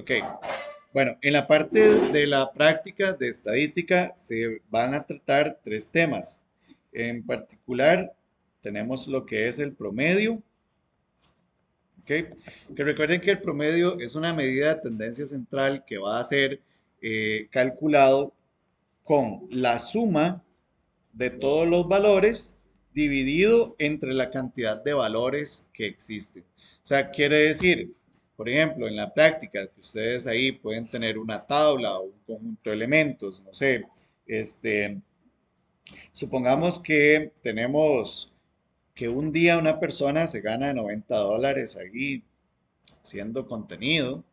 Ok, bueno, en la parte de la práctica de estadística se van a tratar tres temas. En particular, tenemos lo que es el promedio, ¿ok? Que recuerden que el promedio es una medida de tendencia central que va a ser calculado con la suma de todos los valores dividido entre la cantidad de valores que existen. O sea, quiere decir, por ejemplo, en la práctica, que ustedes ahí pueden tener una tabla o un conjunto de elementos, no sé, este, supongamos que tenemos que un día una persona se gana $90 ahí haciendo contenido.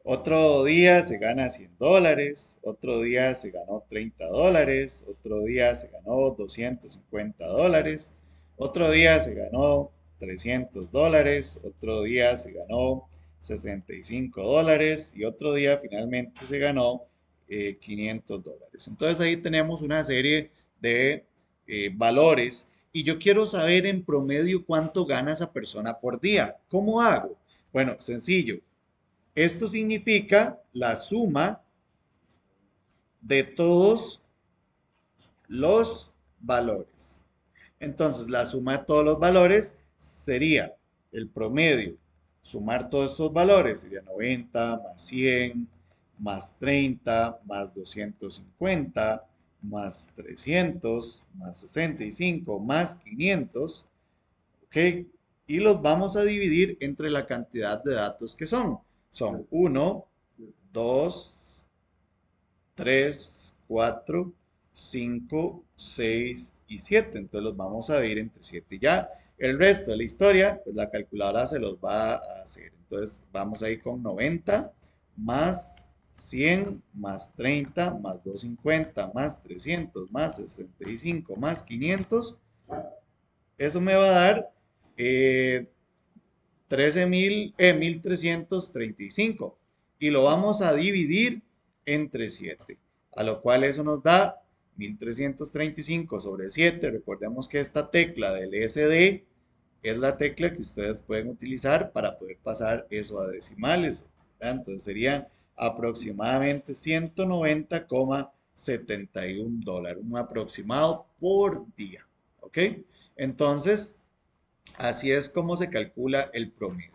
Otro día se gana $100, otro día se ganó $30, otro día se ganó $250, otro día se ganó $300, otro día se ganó $65 y otro día finalmente se ganó $500. Entonces ahí tenemos una serie de valores y yo quiero saber en promedio cuánto gana esa persona por día. ¿Cómo hago? Bueno, sencillo. Esto significa la suma de todos los valores. Entonces, la suma de todos los valores sería el promedio. Sumar todos estos valores sería 90 más 100 más 30 más 250 más 300 más 65 más 500. ¿Ok? Y los vamos a dividir entre la cantidad de datos que son. Son 1, 2, 3, 4, 5, 6 y 7. Entonces los vamos a dividir entre 7 y ya. El resto de la historia, pues la calculadora se los va a hacer. Entonces vamos a ir con 90 más 100 más 30 más 250 más 300 más 65 más 500. Eso me va a dar 1335 y lo vamos a dividir entre 7, a lo cual eso nos da 1335 sobre 7. Recordemos que esta tecla del SD es la tecla que ustedes pueden utilizar para poder pasar eso a decimales, ¿verdad? Entonces serían aproximadamente 190,71 dólares, un aproximado por día, ¿ok? Entonces, así es como se calcula el promedio.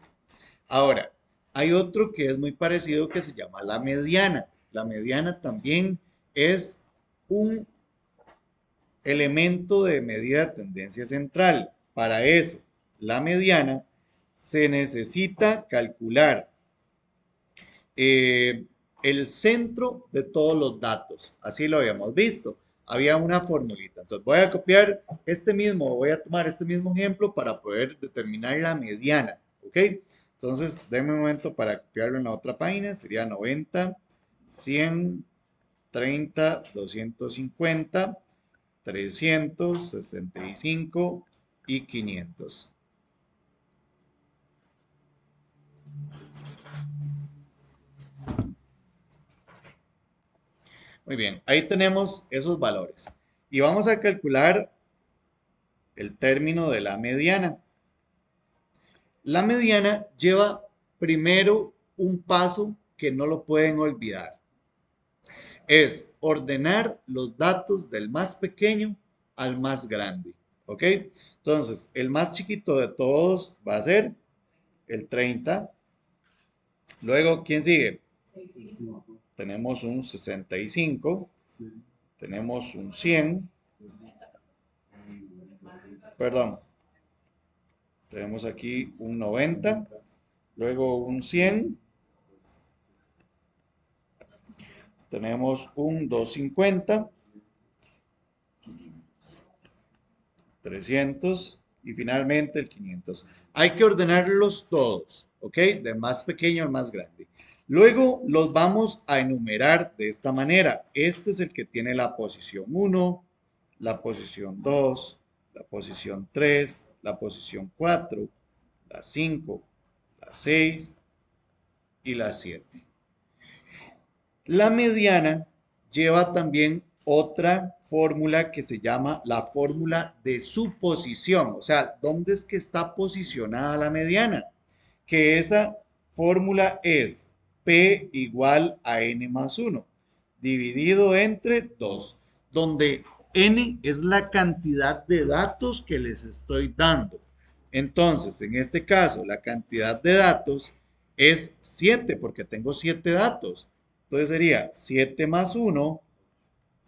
Ahora, hay otro que es muy parecido que se llama la mediana. La mediana también es un elemento de medida de tendencia central. Para eso, la mediana se necesita calcular eh, el centro de todos los datos. Así lo habíamos visto. Había una formulita. Entonces voy a copiar voy a tomar este mismo ejemplo para poder determinar la mediana. ¿Ok? Entonces, denme un momento para copiarlo en la otra página. Sería 90, 100, 30, 250, 365 y 500. Muy bien, ahí tenemos esos valores. Y vamos a calcular el término de la mediana. La mediana lleva primero un paso que no lo pueden olvidar. Es ordenar los datos del más pequeño al más grande. ¿Ok? Entonces, el más chiquito de todos va a ser el 30. Luego, ¿quién sigue? Tenemos un 65. Tenemos un 100. Perdón, tenemos aquí un 90. Luego un 100. Tenemos un 250, 300 y finalmente el 500. Hay que ordenarlos todos, ¿ok? De más pequeño al más grande. Luego los vamos a enumerar de esta manera. Este es el que tiene la posición 1, la posición 2, la posición 3, la posición 4, la 5, la 6 y la 7. La mediana lleva también otra fórmula que se llama la fórmula de suposición, o sea, ¿dónde es que está posicionada la mediana? Que esa fórmula es P igual a N más 1, dividido entre 2, donde N es la cantidad de datos que les estoy dando. Entonces, en este caso, la cantidad de datos es 7, porque tengo 7 datos. Entonces sería 7 más 1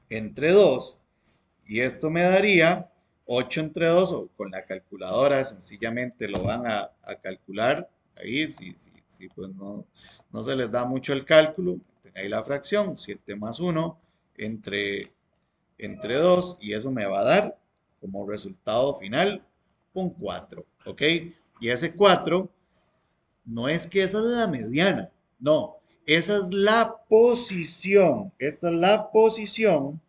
entre 2, y esto me daría 8 entre 2, o con la calculadora sencillamente lo van a calcular ahí, si pues no se les da mucho el cálculo, ahí la fracción, 7 más 1 entre 2, y eso me va a dar como resultado final un 4, ¿ok? Y ese 4 no es que esa es la mediana, no, esa es la posición, esta es la posición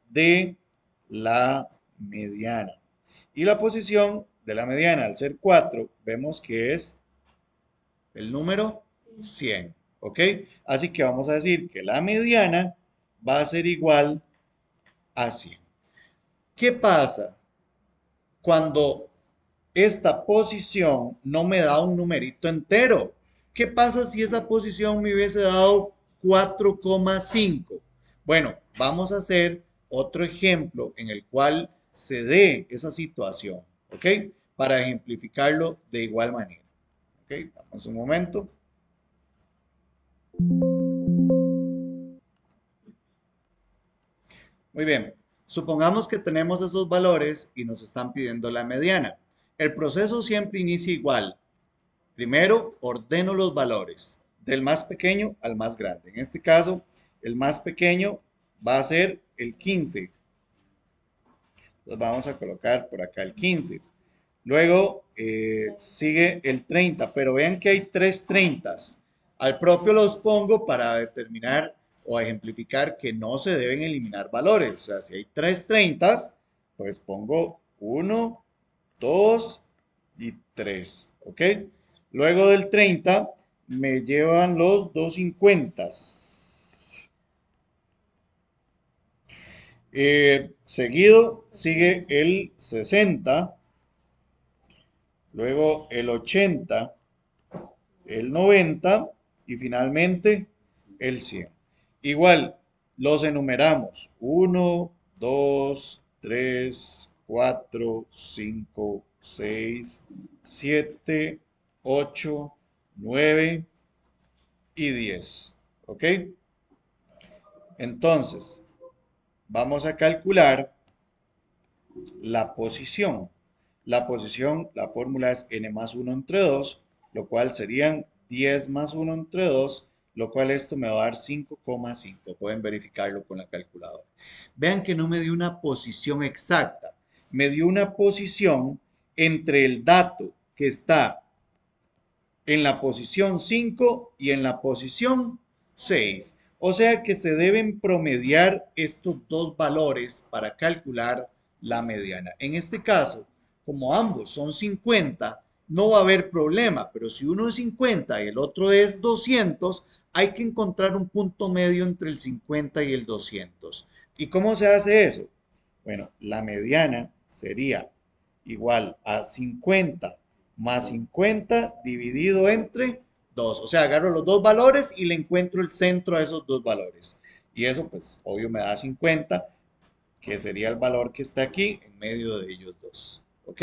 de la mediana. Y la posición de la mediana, al ser 4, vemos que es el número 100, ¿ok? Así que vamos a decir que la mediana va a ser igual a 100. ¿Qué pasa cuando esta posición no me da un numerito entero? ¿Qué pasa si esa posición me hubiese dado 4,5? Bueno, vamos a hacer otro ejemplo en el cual se dé esa situación, ¿ok? Para ejemplificarlo de igual manera. ¿Ok? Damos un momento. Muy bien, supongamos que tenemos esos valores y nos están pidiendo la mediana. El proceso siempre inicia igual. Primero ordeno los valores del más pequeño al más grande. En este caso, el más pequeño va a ser el 15. Entonces vamos a colocar por acá el 15. Luego sigue el 30, pero vean que hay tres 30. Al propio los pongo para determinar o ejemplificar que no se deben eliminar valores. O sea, si hay tres 30, pues pongo 1, 2 y 3. ¿Ok? Luego del 30 me llevan los 250. Seguido sigue el 60, luego el 80, el 90 y finalmente el 100. Igual, los enumeramos. 1, 2, 3, 4, 5, 6, 7, 8, 9 y 10. ¿Ok? Entonces, vamos a calcular la posición. La posición, la fórmula es n más 1 entre 2, lo cual serían 10 más 1 entre 2, lo cual esto me va a dar 5,5. Pueden verificarlo con la calculadora. Vean que no me dio una posición exacta, me dio una posición entre el dato que está en la posición 5 y en la posición 6. O sea que se deben promediar estos dos valores para calcular la mediana. En este caso, como ambos son 50, no va a haber problema, pero si uno es 50 y el otro es 200, hay que encontrar un punto medio entre el 50 y el 200. ¿Y cómo se hace eso? Bueno, la mediana sería igual a 50 más 50 dividido entre 2. O sea, agarro los dos valores y le encuentro el centro a esos dos valores. Y eso, pues, obvio me da 50, que sería el valor que está aquí en medio de ellos dos. ¿Ok?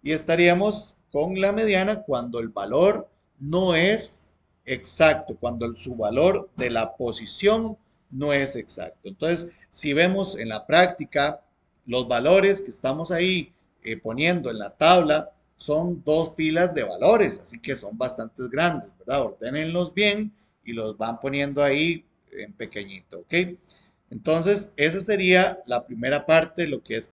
Y estaríamos con la mediana cuando el valor no es exacto, cuando su valor de la posición no es exacto. Entonces, si vemos en la práctica, los valores que estamos ahí poniendo en la tabla son dos filas de valores, así que son bastante grandes, ¿verdad? Ordénenlos bien y los van poniendo ahí en pequeñito, ¿ok? Entonces, esa sería la primera parte, lo que es